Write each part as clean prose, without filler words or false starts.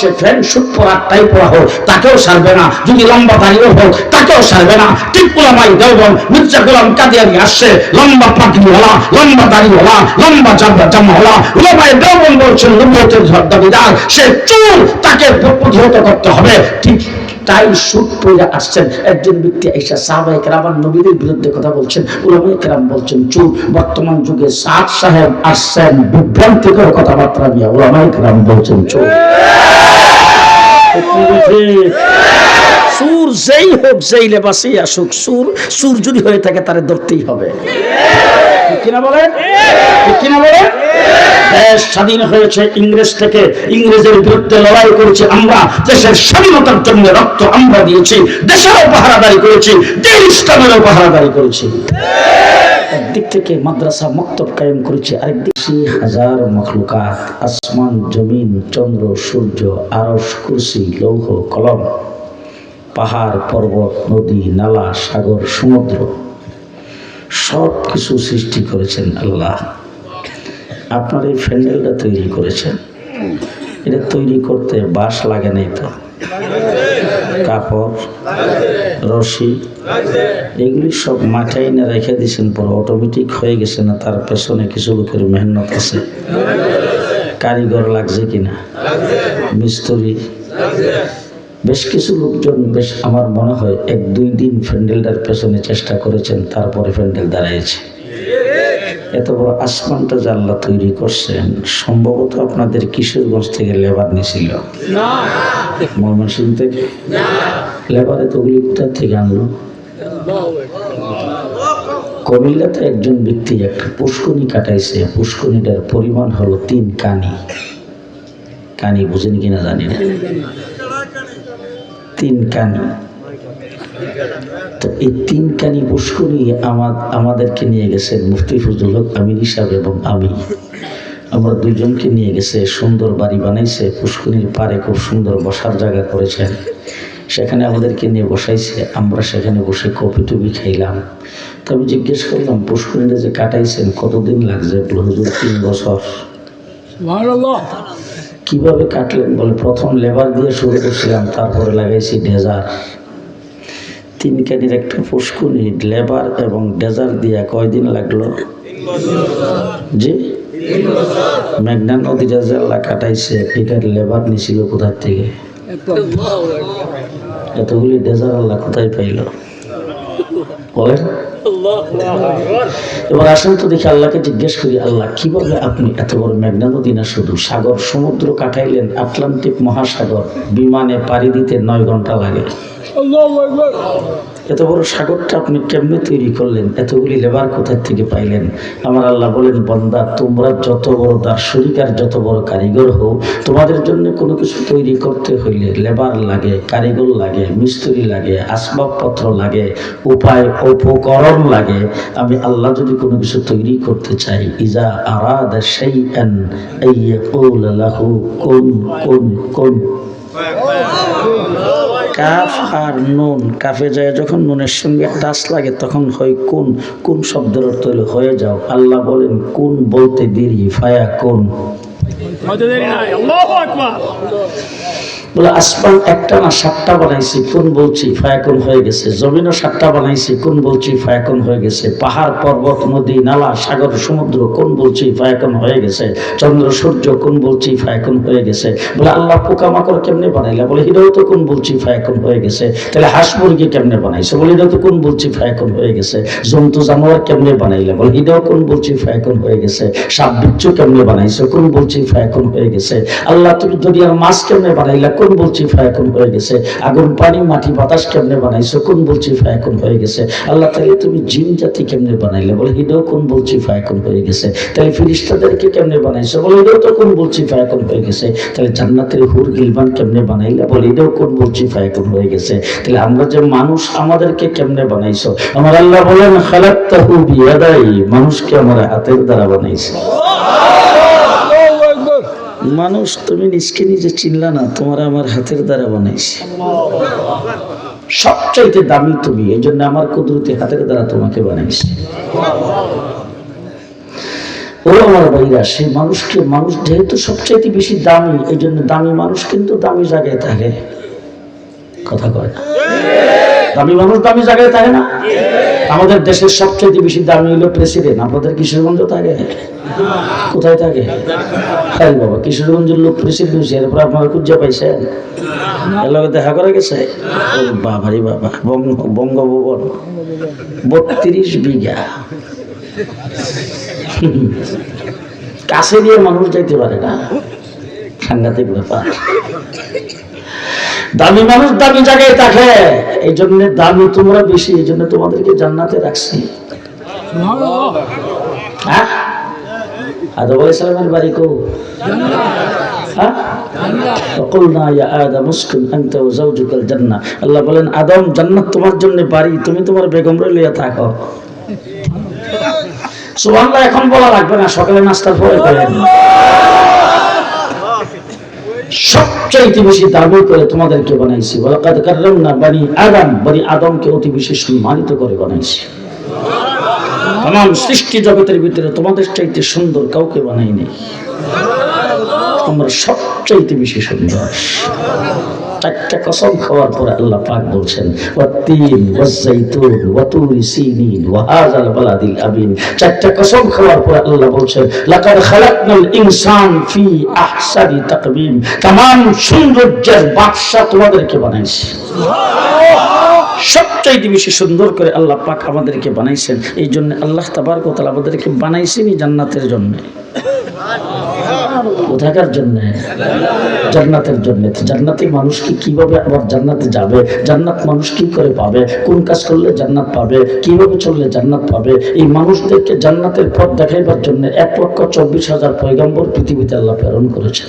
সে fan shoot পরা টাই পরা হোক তাকেও সারবে না, যদি লম্বা দাড়িও হোক তাকেও সারবে না। ঠিক ওলামাই দেওবন্দ মির্জা গোলাম কাদিয়ানী আসছে, লম্বা পাগড়িওয়ালা, লম্বা দাড়িওয়ালা, লম্বা জামাওয়ালা। ওলামাই দেওবন্দ বলছেন নবুয়তের দাবিদার, সে চুল তাকে প্রতিহত করতে হবে। ঠিক তাই শুট পরে আসছেন একজন ব্যক্তি এসে সাহাবায়ে কেরাম নবীদের বিরুদ্ধে কথা বলছেন, উলামায়ে কেরাম বলছেন চুল। বর্তমান যুগে সাদ সাহেব আসছেন বিভ্রান্তিকর কথাবার্তা নিয়ে, উলামায়ে কেরাম বলছেন চুল। সুর যেই হোক, যেই লেবাসেই আসুক, সুর যদি হয়ে থাকে তারে ধরতেই হবে। কিনা বলেন, কিনা বলেন? দেশ স্বাধীন হয়েছে ইংরেজ থেকে, ইংরেজের বিরুদ্ধে লড়াই করেছি আমরা, দেশের স্বাধীনতার জন্য রক্ত আমরা দিয়েছি, দেশেরও পাহারাদারি করেছি, দিন ইসলামেরও পাহারাদারি করেছি। একদিক থেকে মাদ্রাসা মক্তব কায়েম করেছি, আরেকদিক হাজার মখলুকাত, আসমান জমিন চন্দ্র সূর্য আরশ কুরসি লৌহ কলম, পাহাড় পর্বত নদী নালা সাগর সমুদ্র সব কিছু সৃষ্টি করেছেন আল্লাহ। আপনার এই প্যান্ডেলটা তৈরি করেছেন, এটা তৈরি করতে বাঁশ লাগে নাই তো, কাপড় রশি এগুলি সব মাথায় এনে রেখে দিয়েছেন, পরে অটোমেটিক হয়ে গেছে না? তার পেছনে কিছু লোকের মেহনত আছে, কারিগর লাগছে কিনা, মিস্ত্রি, বেশ কিছু লোকজন, বেশ আমার মনে হয় 1-2 দিন প্যান্ডেলটার পেছনে চেষ্টা করেছেন, তারপরে প্যান্ডেল দাঁড়াইছে। এত বড় আসমানটা যে আল্লাহ তৈরি করছেন, সম্ভবত আপনাদের কিশোরগঞ্জ থেকে লেবার নিয়েছিল, ময়মনসিংহ থেকে লেবার এতগুলি কোথা থেকে আনলো? কুমিল্লাতে একজন ব্যক্তি একটা পুষ্করণী কাটাইছে, পুষ্করণীটার পরিমাণ হলো 3 কানি। কানি বুঝেন কিনা জানি না, 3 কানি। তো এই 3 কানি পুষ্করণী আমাদেরকে নিয়ে গেছে মুফতি ফজলুল হক আমির সাহেব এবং আমরা দুইজনকে নিয়ে গেছে, সুন্দর বাড়ি বানাইছে, পুষ্করণীর পাড়ে খুব সুন্দর বসার জায়গা করেছেন, সেখানে আমাদেরকে নিয়ে বসাইছে। আমরা সেখানে বসে কফি টফি খাইলাম। তো আমি জিজ্ঞেস করলাম, পুষ্করণীটা যে কাটাইছেন কতদিন লাগছে? হুজুর 3 বছর। কিভাবে কাটলেন? বলে প্রথম লেবার দিয়ে শুরু করছিলাম, তারপরে লাগাইছি ডেজার। 3 কানির একটা পুষ্করণী লেবার এবং ডেজার দিয়ে কয়দিন লাগলো? জি, মেঘনা নদীটা যে আল্লাহ কাটাইছে, এটার লেবার নিছিল কোথা থেকে? এতগুলি ডেজার আল্লাহ কোথায় পাইল বলেন? এবার আসেন তো দেখি, আল্লাহকে জিজ্ঞেস করি, আল্লাহ কিভাবে আপনি এত বড় মেঘনা নদী না শুধু সাগর সমুদ্র কাটাইলেন, আটলান্টিক মহাসাগর বিমানে পাড়ি দিতে 9 ঘন্টা লাগে। এত বড় সাগরটা আপনি কেমনে তৈরি করলেন? এতগুলি লেবার কোথা থেকে পাইলেন? আমার আল্লাহ বলেন, বান্দা তোমরা যত বড় দার্শনিক আর যত বড় কারিগর হও, তোমাদের জন্য কোনো কিছু তৈরি করতে হইলে লেবার লাগে, কারিগর লাগে, মিস্ত্রি লাগে, আসবাবপত্র লাগে, উপায় উপকরণ লাগে। আমি আল্লাহ যদি কোনো কিছু তৈরি করতে চাই, ইজা আরাদা শাইআন আইয়াকুল লাহু কুন কুন কুন। কাফ আর নুন, কাফে যায় যখন নুনের সঙ্গে টাচ লাগে তখন হয় কোন। কোন শব্দের অর্থ হলো হয়ে যাও। আল্লাহ বলেন কোন বলতে দেরি, ফায়া কোন। বলে আসমান একটা না 7টা বানাইছি, কোন বলছি ফায়াকুন হয়ে গেছে। জমিনও 7টা বানাইছি, কোন বলছি ফায়াকুন হয়ে গেছে। পাহাড় পর্বত নদী নালা সাগর সমুদ্র, কোন বলছি ফায়াকুন হয়ে গেছে। চন্দ্র সূর্য, কোন বলছি ফায়াকুন হয়ে গেছে। বলে আল্লাহ পোকামাকড় কেমনে বানাইলা? বলে হিটাও তো কোন বলছি ফায়াকুন হয়ে গেছে। তাহলে হাঁস মুরগি কেমনে বানাইছে? বলে এটাও তো কোন বলছি ফায়াকুন হয়ে গেছে। জন্তু জানোয়ার কেমনে বানাইলা? বলে এটাও কোন বলছি ফায়াকুন হয়ে গেছে। সাপ বিচ্ছু কেমনে বানাইছে? কোন বলছি ফায়াকুন হয়ে গেছে। আল্লাহ তুমি দুনিয়ার মাছ কেমনে বানাইলা? কোন বলছি ফায়াকুন হয়ে গেছে। আগুন পানি মাটি বাতাস কেমনে বানাইছো? কোন বলছি ফায়াকুন হয়ে গেছে। আল্লাহ তাহলে তুমি জিন জাতি কেমনে বানাইলে? বলে এটাও কোন বলছি ফায়াকুন হয়ে গেছে। তাহলে ফেরেশতাদেরকে কেমনে বানাইছো? বলে এটাও তো কোন বলছি ফায়াকুন হয়ে গেছে। তাহলে জান্নাতের হুর গিলবান কেমনে বানাইলে? বলে এটাও কোন বলছি ফায়াকুন হয়ে গেছে। তাহলে আমরা যে মানুষ, আমাদেরকে কেমনে বানাইছো? আমার আল্লাহ বলেন খালাকতাহু বিয়াদাই, মানুষকে আমার হাতের দ্বারা বানাইছে। মানুষ তুমি নিজকে নিজে চিনলা না, তোমার আমার হাতের দ্বারা বানাইছে। সবচাইতে দামি তুমি, এই জন্য আমার কুদরতি হাতের দ্বারা তোমাকে বানাইছে। ও আমার ভাইরা, সেই মানুষকে, মানুষ যেহেতু সবচেয়ে বেশি দামি, এই জন্য দামি মানুষ কিন্তু দামি জায়গায় থাকে। কথা কয় না? দামি মানুষ দামি জায়গায় থাকে না? আমাদের দেশের সবচেয়ে বেশি দামি হলো প্রেসিডেন্ট। আপনাদের কিশোরগঞ্জ থাকে? কোথায় থাকে? হ্যাঁ বাবা, কিশোরগঞ্জের লোক প্রেসিডেন্ট হয়েছে, এরপর আপনারা খুঁজে পাইছেন? এর লগে দেখা করে গেছে? ও বাবারি বাবা, বঙ্গভবন 32 বিঘা, কাছে দিয়ে মানুষ যাইতে পারে না। সাংঘাতিক ব্যাপার। দামি মানুষ দামি জায়গায় থাকে, এই জন্য দামি তোমরা বেশি, এই জন্য তোমাদেরকে জান্নাতে রাখছি। হ্যাঁ, আদম আলাইহিস সালামের বাড়ি কো? আল্লাহ বলেন, আদম, জান্নাত তোমার জন্য বাড়ি, তুমি তোমার বেগমরে লইয়া থাকো। সুবহানাল্লাহ। এখন বলা লাগবে না, সকালে নাস্তার পরে বলেন। সবচাইতে বেশি দাবি করে তোমাদেরকে বানাইছি। ওয়ালাকাদ কাররামনা বানি আদম, বনি আদমকে অতি বেশি সম্মানিত করে বানাইছি। তামাম সৃষ্টি জগতের ভিতরে তোমাদের চাইতে সুন্দর কাউকে বানাইনি। তোমরা সবচাইতে বেশি সুন্দর। চারটা কসম খাওয়ার পরে আল্লাহ পাক বলছেন, ওয়াত্তিন ওয়াজ্জাইতুন ওয়াতুরি সিনিন ওয়া হাযাল বালাদিল আমিন। চারটা কসম খাওয়ার পরে আল্লাহ বলছেন, লাকাদ খালাকনাল ইনসান ফি আহসানি তাকবীম। तमाम সৌন্দর্যের বাদশা তোমাদেরকে বানাইছি। সবচাইতে বেশি সুন্দর করে আল্লাহ পাক আমাদেরকে বানাইছেন। এই জন্য আল্লাহ তাবারক ওয়া তাআলা আমাদেরকে বানাইছেনই জান্নাতের জন্য। কোথাকার জন্য? জান্নাতের জন্য। জান্নাতি মানুষ কিভাবে আবার জান্নাতে যাবে, জান্নাত মানুষ কি করে পাবে, কোন কাজ করলে জান্নাত পাবে, কিভাবে চললে জান্নাত পাবে, এই মানুষদেরকে জান্নাতের পথ দেখাইবার জন্য 1,24,000 পয়গম্বর পৃথিবীতে আল্লাহ প্রেরণ করেছেন।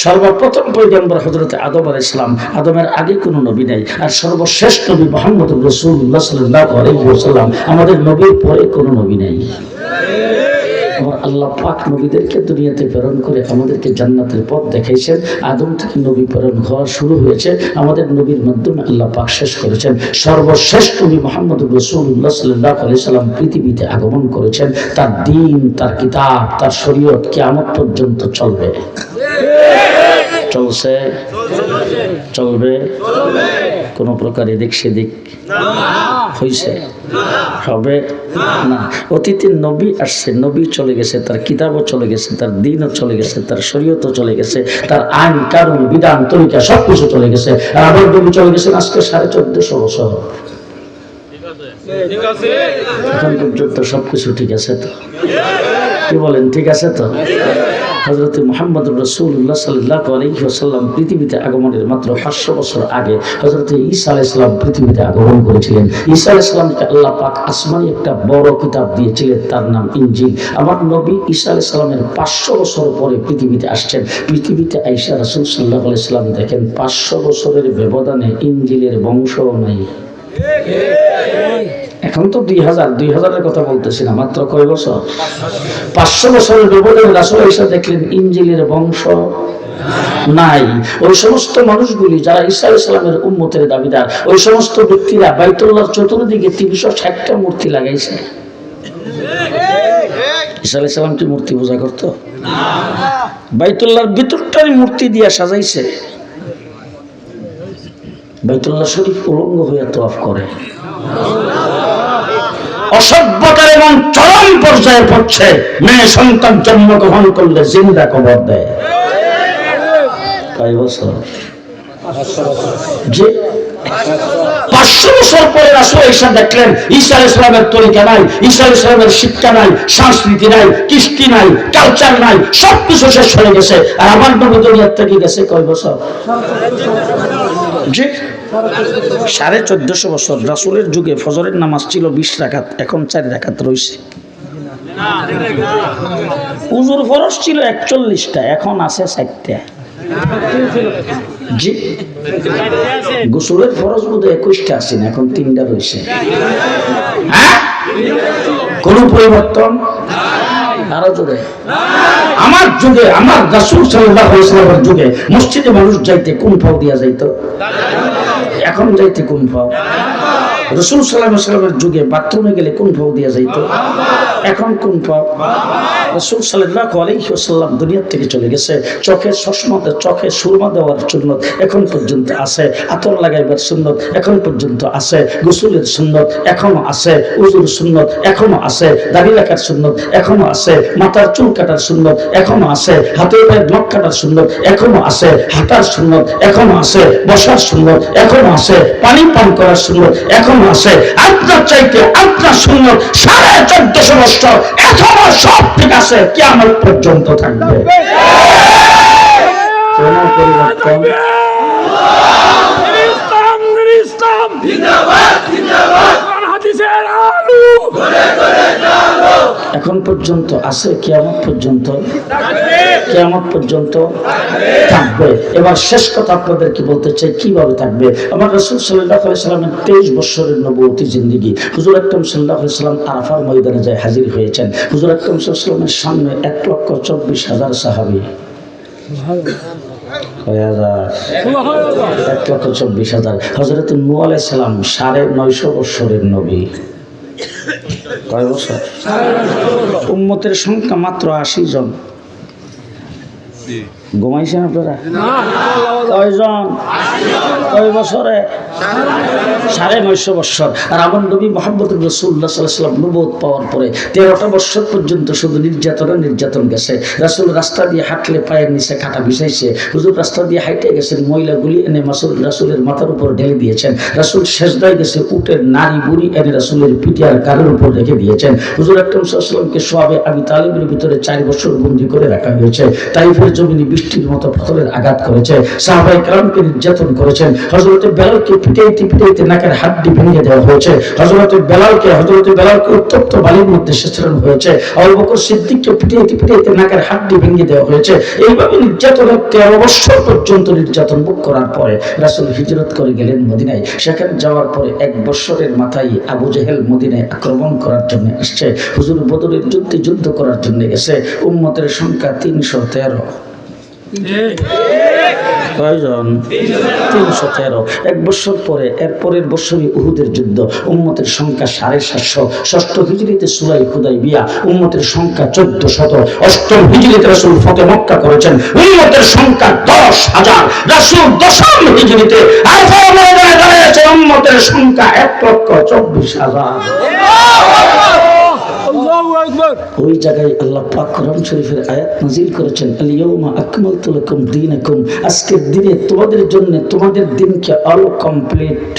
সর্বপ্রথম পয়গম্বর হযরত আদম আলাইহিস সালাম। আদমের আগে কোনো নবী নাই। আর সর্বশ্রেষ্ঠ নবী মুহাম্মদুর রাসূলুল্লাহ সাল্লাল্লাহু আলাইহি ওয়াসাল্লাম। আমাদের নবীর পরে কোনো নবী নাই। আমার আল্লাহ পাক নবীদেরকে দুনিয়াতে প্রেরণ করে আমাদেরকে জান্নাতের পথ দেখাইছেন। আদম থেকে নবী প্রেরণ হওয়া শুরু হয়েছে, আমাদের নবীর মাধ্যমে আল্লাহ পাক শেষ করেছেন। সর্বশ্রেষ্ঠ নবী মুহাম্মদুর রাসূলুল্লাহ সাল্লাল্লাহু আলাইহি সাল্লাম পৃথিবীতে আগমন করেছেন। তার দ্বীন, তার কিতাব, তার শরীয়ত কিয়ামত পর্যন্ত চলবে। চলছে, চলবে। কোন প্রকার এদিক সেদিক হয়েছে, হবে না। অতীতের নবী আসছে, নবী চলে গেছে, তার কিতাবও চলে গেছে, তার দ্বীনও চলে গেছে, তার শরীয়তও চলে গেছে, তার আইন কানুন বিধান তরিকা সবকিছু চলে গেছে। আর আবার নবী চলে গেছেন আজকে 1450 বছর। এখন পর্যন্ত সবকিছু ঠিক আছে তো? কি বলেন, ঠিক আছে তো? হযরত মুহাম্মদুর রাসূলুল্লাহ সাল্লাল্লাহু আলাইহি ওয়াসাল্লাম পৃথিবীতে আগমনের মাত্র 500 বছর আগে হযরত ঈসা আলাইহিস সালাম পৃথিবীতে আগমন করেছিলেন। ঈসা আলাইহিস সালামকে আল্লাহ পাক আসমানি একটা বড় কিতাব দিয়েছিলেন, তার নাম ইনজিল। আমার নবী ঈসা আলাইহিস সালামের 500 বছর পরে পৃথিবীতে আসছেন। পৃথিবীতে আয়েশা রাসূল সাল্লাল্লাহু আলাইহি সাল্লাম দেখেন 500 বছরের ব্যবধানে ইনজিলের বংশও নাই। এখন তো 2000-2000-এর কথা বলতেছি না, মাত্র কয় বছর? 500 বছরের ব্যবধানে রাসূল ঈসা দেখলেন ইনজিলের বংশ নাই। ওই সমস্ত মানুষগুলি যারা ঈসা আলাইহিস সালামের উম্মতের দাবিদার, ওই সমস্ত ব্যক্তিরা বাইতুল্লাহর চতুর্দিকে 360টা মূর্তি লাগাইছে। ঈসা আলাইহিস সালাম কি মূর্তি পূজা করতো? না। বাইতুল্লাহর ভিতরটারই মূর্তি দিয়া সাজাইছে। বাইতুল্লাহ শরীফ উলঙ্গ হয়ে তওয়াফ করে। অসভ্যতার এবং চরম পর্যায়ে পড়ছে। মেয়ে সন্তান জন্মগ্রহণ করলে জিন্দা কবর দেয়। কয় বছর? যে 500 বছর পরে রাসূল ঈসা দেখলেন ঈসা আলাইহিস সালামের তরিকা নাই, ঈসা আলাইহিস সালামের শিক্ষা নাই, সংস্কৃতি নাই, কৃষ্টি নাই, কালচার নাই, সবকিছু শেষ হয়ে গেছে। আর আমার নবী দুনিয়া থেকে গেছে কয় বছর? জি 1450 বছর। রাসূলের যুগে ফজরের নামাজ ছিল 20 রাকাত, এখন 4 রাকাত রয়েছে। উজুর ফরজ ছিল 41টা, এখন আছে 4টা। জি গোসলের ফরজ বোধহয় 21টা আছে না, এখন 3টা রয়েছে। হ্যাঁ, কোন পরিবর্তন? আরো জোরে। আমার যুগে, আমার রাসূল সাল্লাল্লাহু আলাইহি ওয়াসাল্লামের যুগে মসজিদে মানুষ যাইতে কোন পাও দিয়া যাইতো, এখন যাইতে কোন পাও? রাসূল সাল্লাল্লাহু আলাইহি ওয়াসাল্লামের যুগে বাথরুমে গেলে কোন পাও দিয়া যাইতো? এখন কোন পাও? রাসূল সাল্লাল্লাহু আলাইহি ওয়াসাল্লাম দুনিয়া থেকে চলে গেছে, চোখে চশমা, চোখে সুরমা দেওয়ার সুন্নত এখন পর্যন্ত আছে, আতর লাগাইবার সুন্নত এখন পর্যন্ত আছে, গোসলের সুন্নত এখনো আছে, উযুর সুন্নত এখনো আছে, দাড়ি রাখার সুন্নত এখনো আছে, মাথার চুল কাটার সুন্নত এখনো আছে, হাতের পায়ের নখ কাটার সুন্নত এখনো আছে, হাঁটার সুন্নত এখনো আছে, বসার সুন্নত এখনো আছে, পানি পান করার সুন্নত এখনো আছে। আপনার চাইতে আপনার সুন্নত 1450 বছর এখনো সব ঠিক আছে, কিয়ামত পর্যন্ত থাকবে। কোন পরিবর্তন? ইসলাম জিন্দাবাদ জিন্দাবাদ, হাদিসের আলো গড়ে গড়ে আলো এখন পর্যন্ত আছে, কিয়ামত পর্যন্ত থাকবে, কিয়ামত পর্যন্ত থাকবে। এবার শেষ কথা আপনাদেরকে বলতে চাই, কিভাবে থাকবে। আমার রাসূল সাল্লাল্লাহু আলাইহি ওয়াসাল্লামের 23 বছরের নবুয়তি জিন্দেগি। হুজুর আকরাম সাল্লাল্লাহু আলাইহি ওয়াসাল্লাম আরাফার ময়দানে যায় হাজির হয়েছেন। হুজুর আকরাম সাল্লাল্লাহু আলাইহি ওয়াসাল্লামের সামনে 1,24,000 সাহাবী, 1,24,000। হযরত নূহ আলাইহিস সালাম 950 বছরের নবী। কয় বছর? উম্মতের সংখ্যা মাত্র 80 জন। ঘুমাইছেন আপনারা? কয়জন? কয় বছরে? 950 বছর। আর আমার নবী মুহাম্মদ রাসূলুল্লাহ সাল্লাল্লাহু আলাইহি ওয়াসাল্লাম নবুয়ত পাওয়ার পরে 13টা বছর পর্যন্ত শুধু নির্যাতন গেছে। রাসূল রাস্তা দিয়ে হাঁটলে পায়ের নিচে কাঁটা বিছাইছে। হুজুর রাস্তা দিয়ে হাঁটে গেছেন, ময়লাগুলি এনে রাসূলের মাথার উপর ঢেলে দিয়েছেন। রাসূল সেজদায় গেছে, উটের নাড়ি বুড়ি এনে রাসূলের পিঠে আর গালের উপর রেখে দিয়েছেন। হুজুর আকরাম সাল্লাল্লাহু আলাইহি ওয়াসাল্লামকে সোয়াবে আবি তালিবের ভিতরে 4 বছর বন্দী করে রাখা হয়েছে। তাইফের জমিনে বৃষ্টির মতো পাথরের আঘাত করেছে, সাহাবায়ে কেরামকে নির্যাতন করেছেন। হযরতে বেলালকে পিটাইতে নাকের হাড্ডি ভেঙে দেওয়া হয়েছে। হযরতে বেলালকে উত্তপ্ত বালির মধ্যে ছেঁচানো হয়েছে। আবু বকর সিদ্দিককে পিটাইতে নাকের হাড্ডি ভেঙে দেওয়া হয়েছে। এইভাবে নির্যাতনের 13 বছর পর্যন্ত নির্যাতন ভোগ করার পরে রাসূল হিজরত করে গেলেন মদিনায়। সেখানে যাওয়ার পরে 1 বছরের মাথায় আবু জেহেল মদিনায় আক্রমণ করার জন্য আসছে। হুজুর বদরের যুদ্ধ করার জন্য গেছে। উম্মতের সংখ্যা 313। কয়জন? 313। 1 বছর পরে এরপরের বছরই উহুদের যুদ্ধ। উম্মতের সংখ্যা 750। 6ষ্ঠ হিজরিতে সূরা হুদায়বিয়া। উম্মতের সংখ্যা 1400। 8ম হিজরিতে রাসূল ফতহ মক্কা করেছেন। উম্মতের সংখ্যা 10,000। রাসূল 10ম হিজরিতে আরাফার ময়দানে দাঁড়িয়েছে। উম্মতের সংখ্যা 1,24,000। ওই জায়গায় আল্লাহ পাক কোরআন শরীফের আয়াত নাযিল করেছেন, আল-ইয়াউমা আকমালতু লাকুম দীনাকুম, আজকের দিনে তোমাদের জন্য তোমাদের দিনকে অল কমপ্লিট।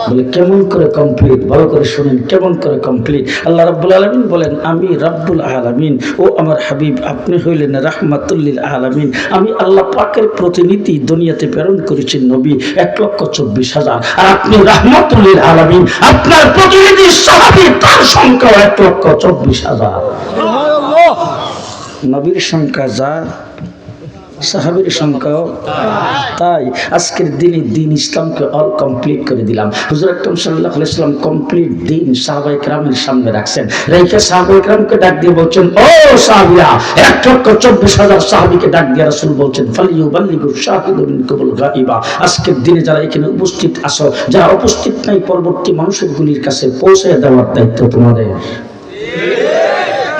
বলে কেমন করে কমপ্লিট? ভালো করে শুনেন, কেমন করে কমপ্লিট? আল্লাহ রাব্বুল আলামিন বলেন, আমি রাব্বুল আলামিন, ও আমার হাবিব আপনি হইলেন রাহমাতুল লিল আলামিন। আমি আল্লাহ পাকের প্রতিনিধি দুনিয়াতে প্রেরণ করেছি নবী 1,24,000। আর আপনি রাহমাতুল লিল আলামিন, আপনার প্রতিনিধি সাহাবী তার সংখ্যা 1,24,000। নবীর সংখ্যা যা, সাহাবীর সংখ্যা তাই। আজকের দিনে দিন ইসলামকে অল কমপ্লিট করে দিলাম। হুজুর আকরাম সাল্লাল্লাহু আলাইহি ওয়াসাল্লাম কমপ্লিট দিন সাহাবায়ে কেরামের সামনে রাখছেন। রেখে সাহাবায়ে কেরামকে ডাক দিয়ে বলছেন, ও সাহাবীরা, 1,24,000 সাহাবীকে ডাক দিয়ে রাসূল বলছেন, ফালিয়ুবাল্লিগু শাহিদু মিনকুমুল গায়বা। আজকের দিনে যারা এখানে উপস্থিত আছো, যারা উপস্থিত নাই পরবর্তী মানুষের গুলির কাছে পৌঁছে দেওয়ার দায়িত্ব তোমাদের।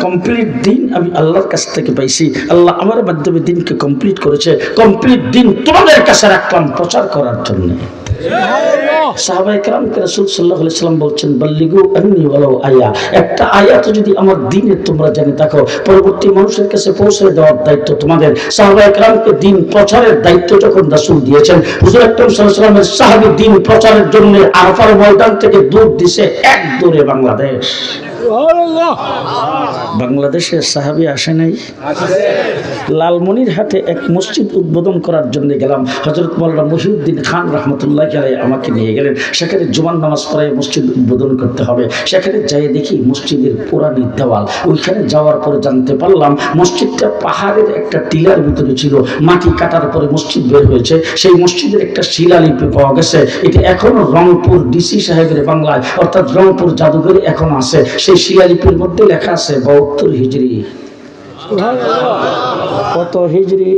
কমপ্লিট দিন আমি আল্লাহর কাছ থেকে পাইছি। আল্লাহ আমার মাধ্যমে দিনকে কমপ্লিট করেছে। কমপ্লিট দিন তোমাদের কাছে রাখলাম প্রচার করার জন্য। সাহাবায়ে কেরামকে রাসূল সাল্লাল্লাহু আলাইহি ওয়াসাল্লাম বলছেন, বাল্লিগু আন্নী ওয়ালাউ আয়া। একটা আয়াত যদি আমার দ্বীনের তোমরা জেনে থাকো, পরবর্তী মানুষের কাছে পৌঁছে দেওয়ার দায়িত্ব তোমাদের। সাহাবায়ে কেরামকে দ্বীন প্রচারের দায়িত্ব যখন রাসূল দিয়েছেন, হুজুর আকরাম সাল্লাল্লাহু আলাইহি ওয়াসাল্লামের সাহাবী দ্বীন প্রচারের জন্য আরাফার ময়দান থেকে দূর দিছে এক দূরে বাংলাদেশ। বাংলাদেশের সাহাবী আসে নাই? লালমনিরহাটে এক মসজিদ উদ্বোধন করার জন্য গেলাম। হযরত মাওলানা মহিউদ্দিন খান রাহমাতুল্লাহি আলাইহি আমাকে নিয়ে গেলেন। সেখানে জুমার নামাজ পড়ে মসজিদ উদ্বোধন করতে হবে। সেখানে যাই দেখি মসজিদের পুরানি দেওয়াল। ওইখানে যাওয়ার পরে জানতে পারলাম মসজিদটা পাহাড়ের একটা টিলার ভিতরে ছিল। মাটি কাটার পরে মসজিদ বের হয়েছে। সেই মসজিদের একটা শিলালিপি পাওয়া গেছে। এটা এখনো রংপুর ডিসি সাহেবের বাংলায়, অর্থাৎ রংপুর জাদুঘরে এখন আছে। সেই শিলালিপির মধ্যে লেখা আছে 72 হিজরি। কত হিজরি?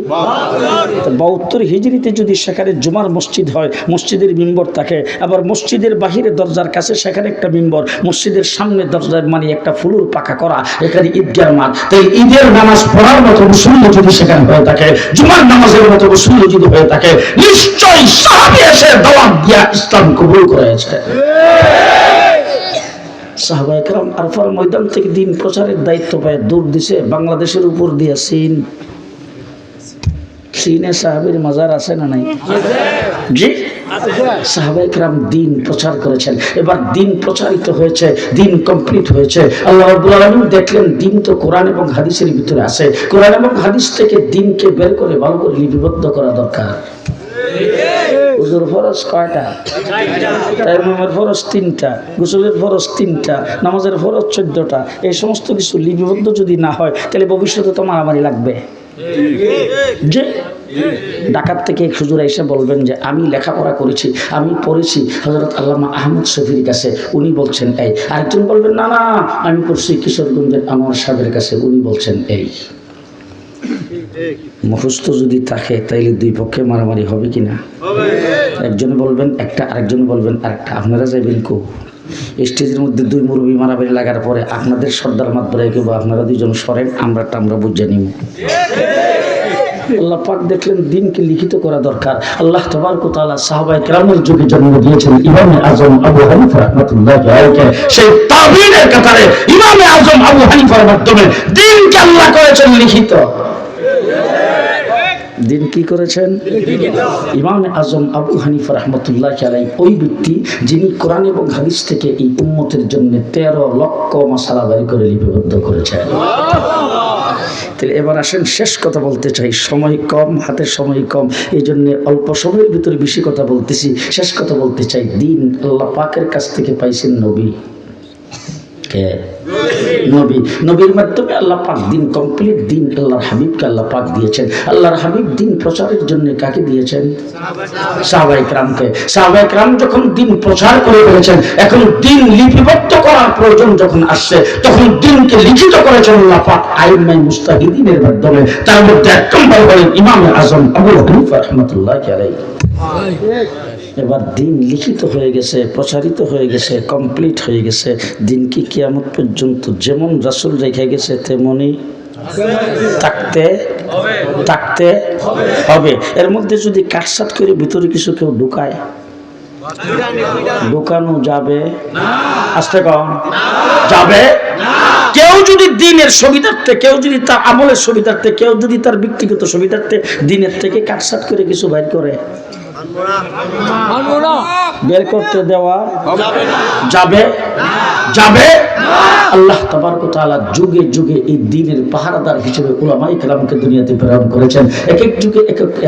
72 হিজরিতে যদি সেখানে জুমার মসজিদ হয়, মসজিদের মিম্বর থাকে, আবার মসজিদের বাহিরে দরজার কাছে সেখানে একটা মিম্বর, মসজিদের সামনে দরজার মানে একটা ফুলুর পাকা করা, এখানে ঈদগাহ মাঠ, তাই ঈদের নামাজ পড়ার মতো মুসল্লি যদি সেখানে হয়ে থাকে, জুমার নামাজের মতো মুসল্লি যদি হয়ে থাকে, নিশ্চয়ই সাহাবী এসে দাওয়াত দিয়া ইসলাম কবুল করেছে। সাহাবায়ে কেরাম আরফার ময়দান থেকে দিন প্রচারের দায়িত্ব পায় দৌড় দিছে বাংলাদেশের উপর দিয়ে চীন। চীনে সাহাবীর মাজার আছে না নাই? জি, সাহাবায়ে কেরাম দিন প্রচার করেছেন। এবার দিন প্রচারিত হয়েছে, দিন কমপ্লিট হয়েছে। আল্লাহ রাব্বুল আলামিন দেখলেন দিন তো কোরআন এবং হাদিসের ভিতরে আছে, কোরআন এবং হাদিস থেকে দিনকে বের করে ভালো করে লিপিবদ্ধ করা দরকার। ওযুর ফরজ কয়টা? তায়াম্মুমের ফরজ 3টা, গোসলের ফরজ 3টা, নামাজের ফরজ 14টা। এই সমস্ত কিছু লিপিবদ্ধ যদি না হয় তাহলে ভবিষ্যতে তো মারামারি লাগবে। যে ঢাকার থেকে হুজুর এসে বলবেন যে আমি লেখাপড়া করেছি, আমি পড়েছি হযরত আল্লামা আহমদ শফীর কাছে, উনি বলছেন এই। আরেকজন বলবেন না না আমি পড়ছি কিশোরগঞ্জের আনোয়ার সাহেবের কাছে, উনি বলছেন এই। মুখস্থ যদি থাকে তাইলে দুই পক্ষে মারামারি হবে কিনা? একজন বলবেন একটা, আরেকজন বলবেন আরেকটা। আপনারা যাইবেন কো? স্টেজের মধ্যে দুই মুরব্বী মারামারি লাগার পরে আপনাদের সর্দার মাত বলে কেবল আপনারা দুইজন সরেন, আমরা বুঝে নিব। আল্লাহ পাক দেখলেন দিনকে লিখিত করা দরকার। আল্লাহ তাবারক ওয়া তাআলা সাহাবায়ে কেরামের যুগে জন্ম দিয়েছেন ইমামে আজম আবু হানিফা রাহমাতুল্লাহি আলাইহি। সেই তাবিনের কাতারে ইমামে আজম আবু হানিফার মাধ্যমে দিনকে আল্লাহ করেছেন লিখিত। দিন কি করেছেন? ইমামে আজম আবু হানিফা রাহমাতুল্লাহি আলাইহি ওই ব্যক্তি যিনি কোরআন এবং হাদিস থেকে এই উম্মতের জন্য 13 লক্ষ মাসালা বের করে লিপিবদ্ধ করেছেন। তাহলে এবার আসেন শেষ কথা বলতে চাই, সময় কম, হাতে সময় কম, এই জন্য অল্প সময়ের ভিতরে বেশি কথা বলতেছি। শেষ কথা বলতে চাই, দিন আল্লাহ পাকের কাছ থেকে পাইছেন নবী। কে? নবী। নবীর মাধ্যমে আল্লাহ পাক দিন কমপ্লিট, দিন আল্লাহর হাবিবকে আল্লাহ পাক দিয়েছেন। আল্লাহর হাবিব দিন প্রচারের জন্য কাকে দিয়েছেন? সাহাবায়ে কেরামকে। সাহাবায়ে কেরাম যখন দিন প্রচার করে ফেলেছেন, এখন দিন লিপিবদ্ধ করার প্রয়োজন যখন আসছে, তখন দিনকে লিখিত করেছেন আল্লাহ পাক আইম্মায়ে মুজতাহিদিনের মাধ্যমে। তার মধ্যে এক নম্বর হলেন ইমামে আজম আবু হানিফা রাহমাতুল্লাহি আলাইহি। এবার দিন লিখিত হয়ে গেছে, প্রচারিত হয়ে গেছে, কমপ্লিট হয়ে গেছে। দিন কি কিয়ামত পর্যন্ত যেমন রাসূল রেখে গেছে তেমনই থাকতে হবে। এর মধ্যে যদি কাটসাট করে ভিতরে কিছু কেউ ঢুকায়, ঢুকানো যাবে? আস্তে কম যাবে। কেউ যদি দিনের সুবিধার্থে, কেউ যদি তার আমলের সুবিধার্থে, কেউ যদি তার ব্যক্তিগত সুবিধার্থে দিনের থেকে কাটসাট করে কিছু বাইর করে, বের করতে দেওয়া যাবে? আল্লাহ তাবারক ওয়া তাআলা যুগে যুগে এই দ্বীনের পাহারাদার হিসেবে উলামায়ে কেরামকে দুনিয়াতে প্রেরণ করেছেন। এক এক যুগে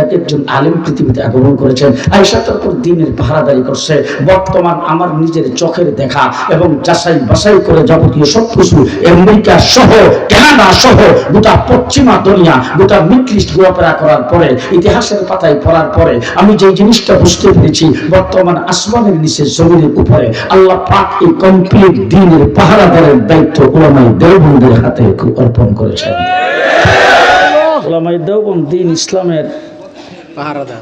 এক একজন আলেম পৃথিবীতে আগমন করেছেন। আয়েশা তারপর দ্বীনের পাহারাদারি করছে। বর্তমান আমার নিজের চোখের দেখা এবং যাচাই বাছাই করে যাবতীয় সবকিছু আমেরিকা সহ, কানাডা সহ গোটা পশ্চিমা দুনিয়া, গোটা মিডল ইস্ট ঘোরাফেরা করার পরে, ইতিহাসের পাতায় পড়ার পরে আমি যে জিনিসটা বুঝতে পেরেছি, বর্তমান আসমানের নিচে জমিনের উপরে আল্লাহ পাক এই কমপ্লিট দ্বীনের পাহারাদারের দায়িত্ব উলামায়ে দেওবন্দের হাতে অর্পণ করেছেন। উলামায়ে দেওবন্দ দ্বীন ইসলামের পাহারাদার।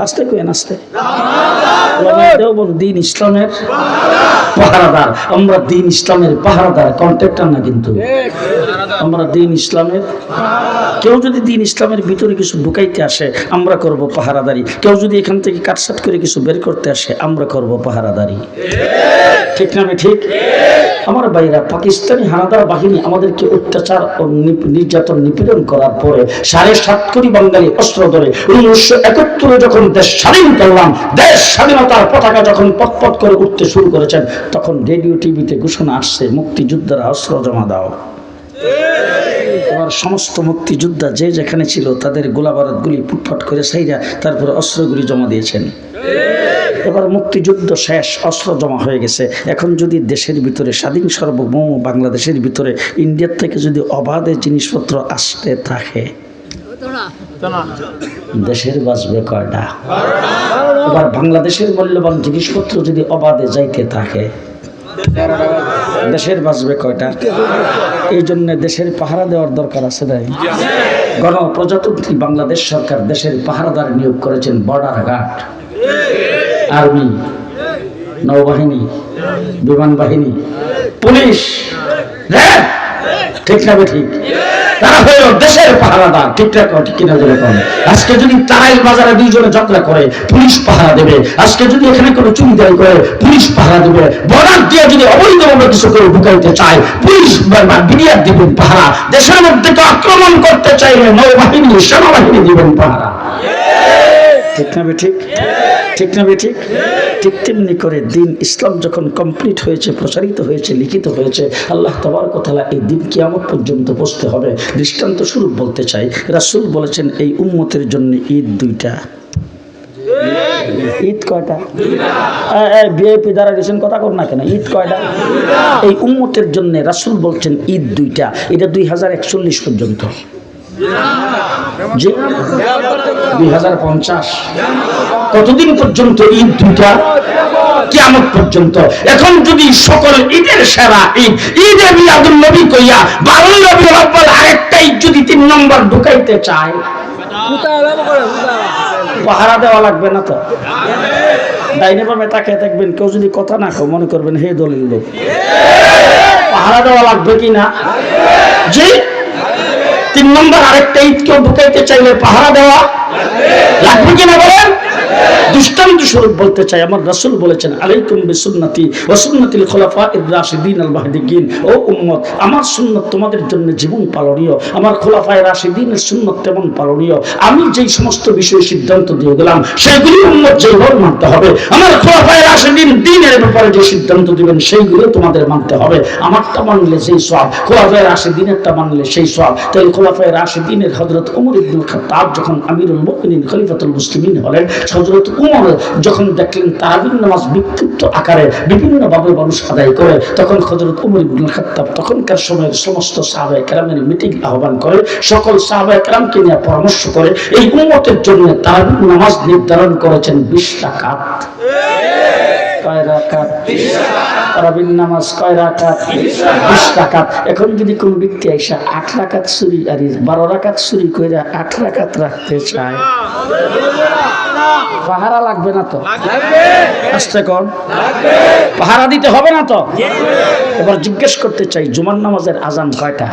আস্তে কইেন, আস্তে। উলামায়ে দেওবন্দ দ্বীন ইসলামের পাহারাদার। আমরা দ্বীন ইসলামের পাহারাদার, কন্ট্রাক্টর না কিন্তু। আমরা দ্বীন ইসলামের, কেউ যদি দ্বীন ইসলামের ভিতরে কিছু ঢুকাইতে আসে আমরা করব পাহারাদারি। কেউ যদি এখান থেকে কাটসাট করে কিছু বের করতে আসে আমরা করব পাহারাদারি। ঠিক না? ঠিক। আমার ভাইরা, পাকিস্তানি হানাদার বাহিনী আমাদেরকে অত্যাচার ও নির্যাতন নিপীড়ন করার পরে 7.5 কোটি বাঙালি অস্ত্র ধরে 1971 যখন দেশ স্বাধীন করলাম, দেশ স্বাধীনতার পতাকা যখন পথপথ করে উঠতে শুরু করেছেন, তখন রেডিও টিভিতে ঘোষণা আসছে মুক্তিযোদ্ধারা অস্ত্র জমা দাও। এবার সমস্ত মুক্তিযোদ্ধা যে যেখানে ছিল তাদের গোলাবারুদ গুলি ফুটফাট করে সাইরা তারপরে অস্ত্রগুলি জমা দিয়েছেন। এবার মুক্তিযুদ্ধ শেষ, অস্ত্র জমা হয়ে গেছে। এখন যদি দেশের ভিতরে স্বাধীন সার্বভৌম বাংলাদেশের ভিতরে ইন্ডিয়ার থেকে যদি অবাধে জিনিসপত্র আসতে থাকে, দেশের বাঁচবে কয়টা? এবার বাংলাদেশের মূল্যবান জিনিসপত্র যদি অবাধে যাইতে থাকে, দেশের বাঁচবে কয়টা? এই জন্য দেশের পাহারা দেওয়ার দরকার আছে তাই গণপ্রজাতন্ত্রী বাংলাদেশ সরকার দেশের পাহারাদার নিয়োগ করেছেন বর্ডার গার্ড, আর্মি, নৌবাহিনী, বিমান বাহিনী, পুলিশ, র্যাব, ঠিক না ঠিক? তারা হইল দেশের পাহারাদার, ঠিক কিনা যেরকম। আজকে যদি তারাইল বাজারে দুইজনে ঝগড়া করে পুলিশ পাহারা দেবে, আজকে যদি এখানে কোনো চুরিদারি করে পুলিশ পাহারা দেবে, বর্ডার দিয়ে যদি অবৈধভাবে কিছু করে ঢুকাইতে চায় পুলিশ বিডিআর দিবেন পাহারা, দেশের মধ্যে তো আক্রমণ করতে চাইলে নৌবাহিনী, সেনাবাহিনী দিবেন পাহারা, ঠিক না ঠিক? ঠিক না ঠিক? ঠিক তেমনি করে দিন ইসলাম যখন কমপ্লিট হয়েছে, প্রচারিত হয়েছে, লিখিত হয়েছে, আল্লাহ তাবারক ওয়া তাআলা এই দিন কিয়ামত পর্যন্ত বসতে হবে। দৃষ্টান্ত স্বরূপ বলতে চাই, রাসূল বলেছেন এই উম্মতের জন্য ঈদ দুইটা। ঈদ কয়টা? ভিআইপি দ্বারা রেশন কথা কর না কেন, ঈদ কয়টা? এই উম্মতের জন্য রাসূল বলছেন ঈদ দুইটা। এটা 2041 পর্যন্ত, জি 2050। কতদিন পর্যন্ত ঈদ দুইটা? কিয়ামত পর্যন্ত। এখন যদি সকল ঈদের সেরা ঈদ ঈদে মিলাদুন নবী কইয়া 12 রবিউল আউয়াল আরেকটা ঈদ যদি 3 নম্বর ঢুকাইতে চায়, পাহারা দেওয়া লাগবে না তো? ডাইনে বামে তাকিয়ে থাকবেন, কেউ যদি কথা না কয় মনে করবেন হে দলিল লোক। পাহারা দেওয়া লাগবে কি না? জি 3 নম্বর আরেকটা ঈদ কেউ ঢুকাইতে চাইলে পাহারা দেওয়া লাগবে কিনা বলেন? দৃষ্টান্ত স্বরূপ বলতে চাই, আমার রাসূল বলেছেন আলাইকুম বিসুন্নতি ওয়া সুন্নাতিল খুলাফায়ে রাশিদিন আল মাহদিয়িন। ও উম্মত, আমার সুন্নাত তোমাদের জন্য জীবন পালনীয়, আমার খুলাফায়ে রাশিদিনের সুন্নাত তেমন পালনীয়। আমি যেই সমস্ত বিষয়ে সিদ্ধান্ত দিয়ে গেলাম সেগুলি উম্মত যেভাবে মানতে হবে। আমার খুলাফায়ে রাশিদিন দ্বীনের ব্যাপারে যে সিদ্ধান্ত দিবেন সেইগুলো তোমাদের মানতে হবে। আমারটা মানলে যেই সওয়াব, খুলাফায়ে রাশিদিনেরটা মানলে সেই সওয়াব। তাই খুলাফায়ে রাশিদিনের হযরত ওমর ইবনুল খাত্তাব যখন আমিরুল মুমিনিন খলিফাতুল মুসলিমিন হলেন, হযরত ওমর যখন দেখলেন তারাবির নামাজ বিক্ষিপ্ত আকারে বিভিন্নভাবে মানুষ আদায় করে, তখন হযরত ওমর ইবনুল খাত্তাব তখনকার সময়ের সমস্ত সাহাবায়ে কেরামের মিটিং আহ্বান করে, সকল সাহাবায়ে কেরামকে নিয়ে পরামর্শ করে এই উম্মতের জন্য তারাবির নামাজ নির্ধারণ করেছেন 20 রাকাত। কয় রাকাত? 20 রাকাত। তারাবির নামাজ কয় রাকাত? 20 রাকাত। এখন যদি কোন ব্যক্তি আইসা 8 রাকাত চুরি আর 12 রাকাত চুরি কইরা 8 রাকাত রাখতে চায়, পাহারা লাগবে না তো? আসতে কোন পাহারা দিতে হবে না তো? এবার জিজ্ঞেস করতে চাই, জুমার নামাজের আজান কয়টা?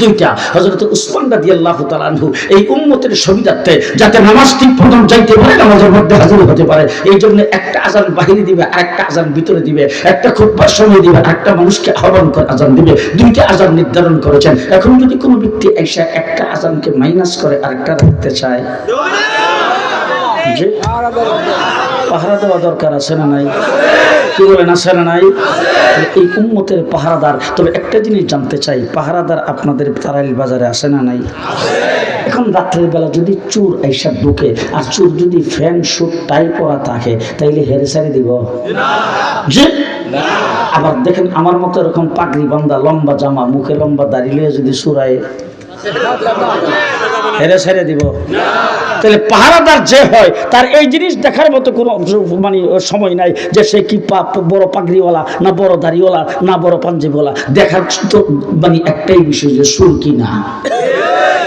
দুইটা। হযরত উসমান রাদিয়াল্লাহু তাআলা আনহু এই উম্মতের সুবিধার্থে যাতে নামাজ ঠিক প্রথম যাইতে পারে, নামাজের মধ্যে হাজির হতে পারে, এই জন্য একটা আজান বাহিরে দিবে, আরেকটা আজান ভিতরে দিবে, একটা খুতবার সময় দিবে, একটা মানুষকে আহ্বান করে আজান দিবে, দুইটা আজান নির্ধারণ করেছেন। এখন যদি কোনো ব্যক্তি এসে একটা আজানকে মাইনাস করে আরেকটা রাখতে চায়, পাহারা দেওয়া দরকার আছে না নাই? কি বলেন, আছে না নাই? এই উম্মতের পাহারাদার। তবে একটা জিনিস জানতে চাই, পাহারাদার আপনাদের তারাইল বাজারে আছে না নাই? এখন রাত্রের বেলা যদি চোর আইসা ঢুকে আর চোর যদি ফ্যান শুট টাই পরা থাকে, তাইলে হেরে সারি দিব? জি। আবার দেখেন আমার মতো এরকম পাগড়ি বান্ধা, লম্বা জামা, মুখে লম্বা দাঁড়িয়ে যদি চোরায়, হেরে ছেড়ে দিব? তাহলে পাহারাদার যে হয় তার এই জিনিস দেখার মতো কোনো মানে সময় নাই যে সে কি বড় পাগড়িওয়ালা না বড় দাড়িওয়ালা না বড় পাঞ্জাবিওয়ালা। দেখার তো মানে একটাই বিষয় যে সুর কি না।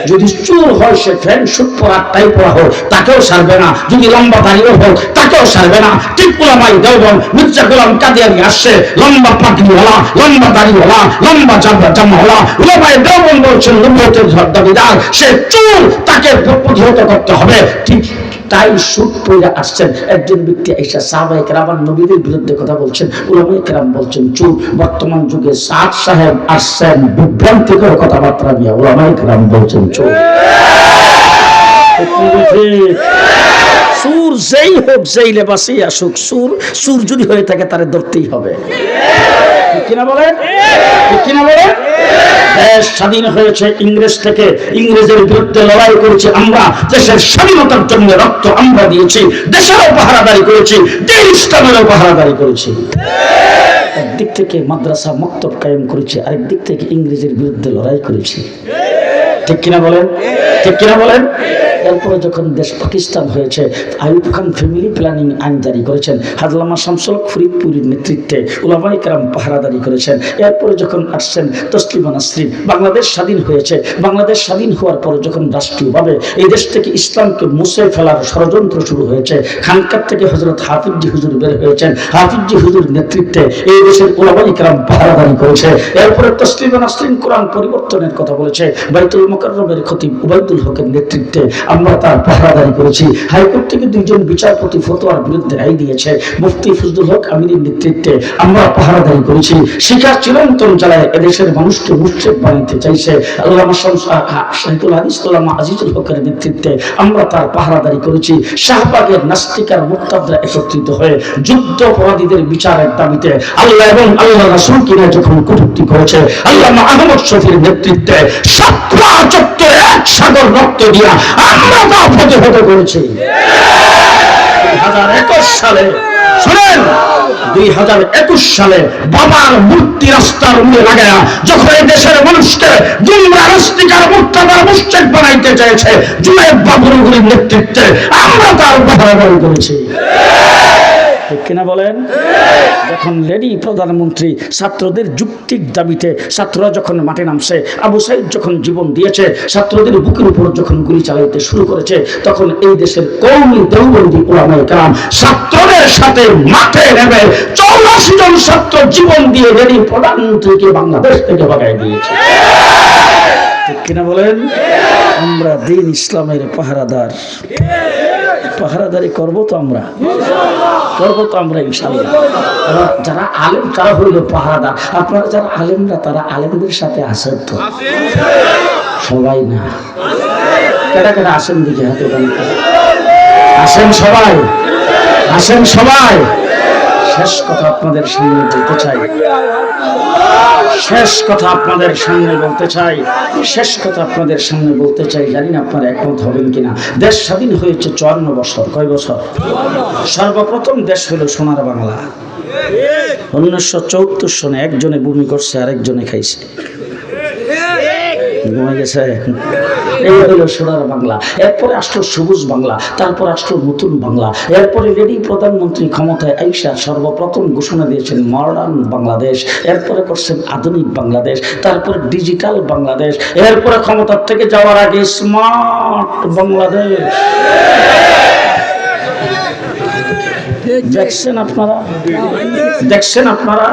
যদি চোর হয় সে ফ্যান শুট পরা টাই পরা হোক তাকেও সারবে না, যদি লম্বা দাড়িও হোক তাকেও সারবে না। ঠিক ওলামাই দেওবন্দ মির্জা গোলাম কাদিয়ানী আসছে, লম্বা পাগড়িওয়ালা, লম্বা দাড়িওয়ালা, লম্বা জামাওয়ালা। ওলামাই দেওবন্দ বলছেন নবুয়তের দাবিদার, সে চোর, তাকে প্রতিহত করতে হবে। ঠিক তাই শুট পরে আসছেন একজন ব্যক্তি এসে সাহাবায়ে কেরাম নবীদের বিরুদ্ধে কথা বলছেন, উলামায়ে কেরাম বলছেন চোর। বর্তমান যুগে সাদ সাহেব আসছেন বিভ্রান্তিকর কথাবার্তা নিয়ে, উলামায়ে কেরাম বলছেন চোর। সুর যেই হোক, যেই লেবাসে আসুক, সুর যদি হয়ে থাকে তারে ধরতেই হবে। কিনা বলেন, কিনা বলেন? দেশ স্বাধীন হয়েছে ইংরেজ থেকে, ইংরেজের বিরুদ্ধে লড়াই করেছি আমরা, দেশের স্বাধীনতার জন্য রক্ত আমরা দিয়েছি, দেশেরও পাহারাদারি করেছি, দিন ইসলামেরও পাহারাদারি করেছি। একদিক থেকে মাদ্রাসা মক্তব কায়েম করেছি, আরেক দিক থেকে ইংরেজের বিরুদ্ধে লড়াই করেছি। ঠিক কিনা বলেন, ঠিক কিনা বলেন? এরপরে যখন দেশ পাকিস্তান হয়েছে, আইয়ুব খান ফ্যামিলি প্ল্যানিং আইন জারি করেছেন, হাজলামা শামসুল হক ফরিদপুরের নেতৃত্বে উলামায়ে কেরাম পাহারাদারি করেছেন। এরপরে যখন আসছেন তসলিমা নাসরিন, বাংলাদেশ স্বাধীন হয়েছে। বাংলাদেশ স্বাধীন হওয়ার পরে যখন রাষ্ট্রীয়ভাবে এই দেশ থেকে ইসলামকে মুছে ফেলার ষড়যন্ত্র শুরু হয়েছে, খানকার থেকে হযরত হাফিজি হুজুর বের হয়েছেন, হাফিজি হুজুর নেতৃত্বে এই দেশের উলামায়ে কেরাম পাহারাদারি করেছে। এরপরে তসলিমা নাসরিন কোরআন পরিবর্তনের কথা বলেছে, বাইতুল মুকাররমের খতিব উবাইদুল হকের নেতৃত্বে আমরা তার পাহারাদারি করেছি। হাইকোর্ট থেকে দুইজন বিচারপতি ফতোয়ার বিরুদ্ধে রায় দিয়েছে, মুফতি ফজলুল হক আমিরের নেতৃত্বে আমরা পাহারাদারি করেছি। শিক্ষা চিরন্তন জ্বালায় এদেশের মানুষকে মুশরিক বানাতে চাইছে, আল্লামা শাহিদুল হাদিস আল্লামা আজিজুল হকের নেতৃত্বে আমরা তার পাহারাদারি করেছি। শাহবাগের নাস্তিকার মুক্তাদরা একত্রিত হয়ে যুদ্ধ অপরাধীদের বিচারের দাবিতে আল্লাহ এবং আল্লাহ রাসূল কিনা যখন কটূক্তি করেছে, আল্লামা আহমদ শফির নেতৃত্বে সাতরা চত্বরে এক সাগর রক্ত দিয়া আমরা তা প্রতিহত করেছি। 2021 সালে শুনেন, 2021 সালে বাবার মূর্তি রাস্তার মধ্যে লাগায়া যখন এই দেশের মানুষকে গুমরা নাস্তিকার মুক্তাদার মুশরিক বানাইতে চেয়েছে, জুনায়েদ বাবুরগুলির নেতৃত্বে আমরা তার পাহারাদারি করেছি। ঠিক কিনা বলেন? যখন লেডি প্রধানমন্ত্রী ছাত্রদের যুক্তির দাবিতে ছাত্ররা যখন মাঠে নামছে, আবু সাইদ যখন জীবন দিয়েছে, ছাত্রদের বুকের উপর যখন গুলি চালাইতে শুরু করেছে, তখন এই দেশের কওমি দেওবন্দি উলামায়ে কেরাম ছাত্রদের সাথে মাঠে নেমে 84 জন ছাত্র জীবন দিয়ে লেডি প্রধানমন্ত্রীকে বাংলাদেশ থেকে ভাগাই দিয়েছে। ঠিক কিনা বলেন? আমরা দ্বীন ইসলামের পাহারাদার। পাহারাদারি করবো তো আমরা ইনশাআল্লাহ। যারা আলেম তারা হইল পাহারাদার। আপনারা যারা আলেমরা তারা আলেমদের সাথে আছেন তো? সবাই না, কেটা কেটা আসেন দিকে হাতে আসেন সবাই, আসেন সবাই। শেষ কথা আপনাদের সামনে বলতে চাই, শেষ কথা আপনাদের সামনে বলতে চাই, শেষ কথা আপনাদের সামনে বলতে চাই। জানি না আপনারা একমত হবেন কিনা। দেশ স্বাধীন হয়েছে 54 বছর। কয় বছর? সর্বপ্রথম দেশ হলো সোনার বাংলা। 1974 সনে একজনে ভূমি করছে, আরেকজনে খাইছে, ঘুমে গেছে। এই হলো সোনার বাংলা। এরপরে আসলো সবুজ বাংলা, তারপর আসলো নতুন বাংলা। এরপরে লেডি প্রধানমন্ত্রী ক্ষমতায় আইসা সর্বপ্রথম ঘোষণা দিয়েছেন মডার্ন বাংলাদেশ, এরপরে করছেন আধুনিক বাংলাদেশ, তারপরে ডিজিটাল বাংলাদেশ, এরপরে ক্ষমতার থেকে যাওয়ার আগে স্মার্ট বাংলাদেশ। দেখছেন আপনারা, দেখছেন আপনারা।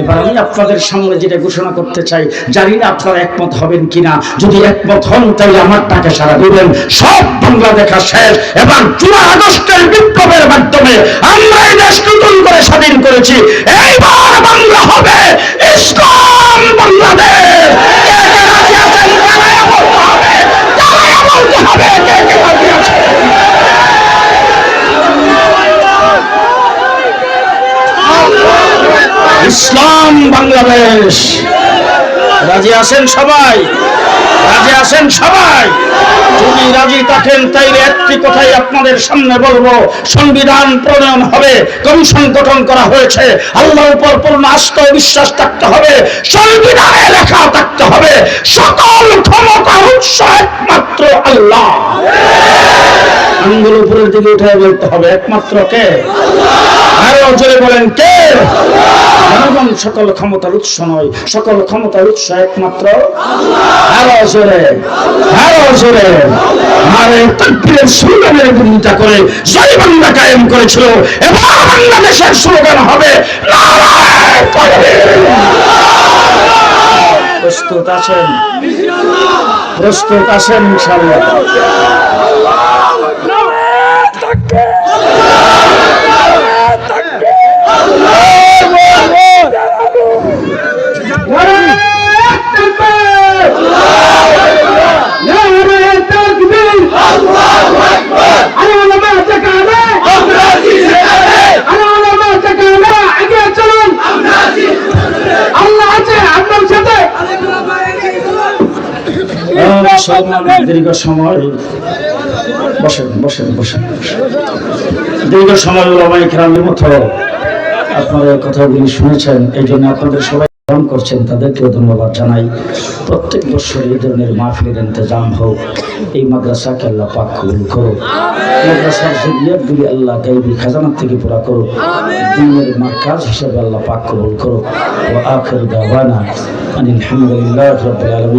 এবার আমি আপনাদের সামনে যেটা ঘোষণা করতে চাই, জানি না আপনারা একমত হবেন কিনা। যদি একমত হন তাহলে আমার টাকা সারা দিবেন। সব বাংলা দেখা শেষ। এবার 15 আগস্টের বিপ্লবের মাধ্যমে আমরা এই দেশ নতুন করে স্বাধীন করেছি। এইবার বাংলা হবে ইসলাম বাংলাদেশ। ইসলাম বাংলাদেশ। রাজি আছেন সবাই? রাজি আছেন সবাই? যদি রাজি থাকেন তাইলে একটি কথাই আপনাদের সামনে বলবো, সংবিধান প্রণয়ন হবে, কমিশন গঠন করা হয়েছে, আল্লাহর উপর পূর্ণ আস্থা ও বিশ্বাস থাকতে হবে, সংবিধানে লেখা থাকতে হবে সকল ক্ষমতার উৎস একমাত্র আল্লাহ। আঙ্গুল উপরের দিকে উঠে বলতে হবে একমাত্র কে? আরো জোরে বলেন কে? জনগণ সকল ক্ষমতার উৎস নয়, সকল ক্ষমতার উৎস একমাত্র আরো জোরে, আরো জোরে। আরে তাকবীরের স্লোগানের ভূমিকা করে জয় বাংলা কায়েম করেছিল। এবার বাংলাদেশের স্লোগান হবে নারায়ে তাকবীর। প্রস্তুত আছেন? প্রস্তুত আছেন ইনশাআল্লাহ? দীর্ঘ সময় বসেন বসেন বসেন দীর্ঘ সময় ওলামায়ে কেরামের মতো আপনারা কথাগুলি শুনেছেন, এই জন্য আপনাদের সবাই পালন করছেন তাদেরকেও ধন্যবাদ জানাই। প্রত্যেক বছর এই ধরনের মাহফিলের ইন্তজাম হোক, এই মাদ্রাসাকে আল্লাহ পাক কবুল করো, মাদ্রাসার যুরিয়াতগুলি আল্লাহ গায়বী খাজানা থেকে পুরা করো, দ্বীনের মারকাজ হিসেবে আল্লাহ পাক কবুল করো। ওয়া আখিরু দাওয়ানা আনিল হামদুলিল্লাহি রাব্বিল আলামিন।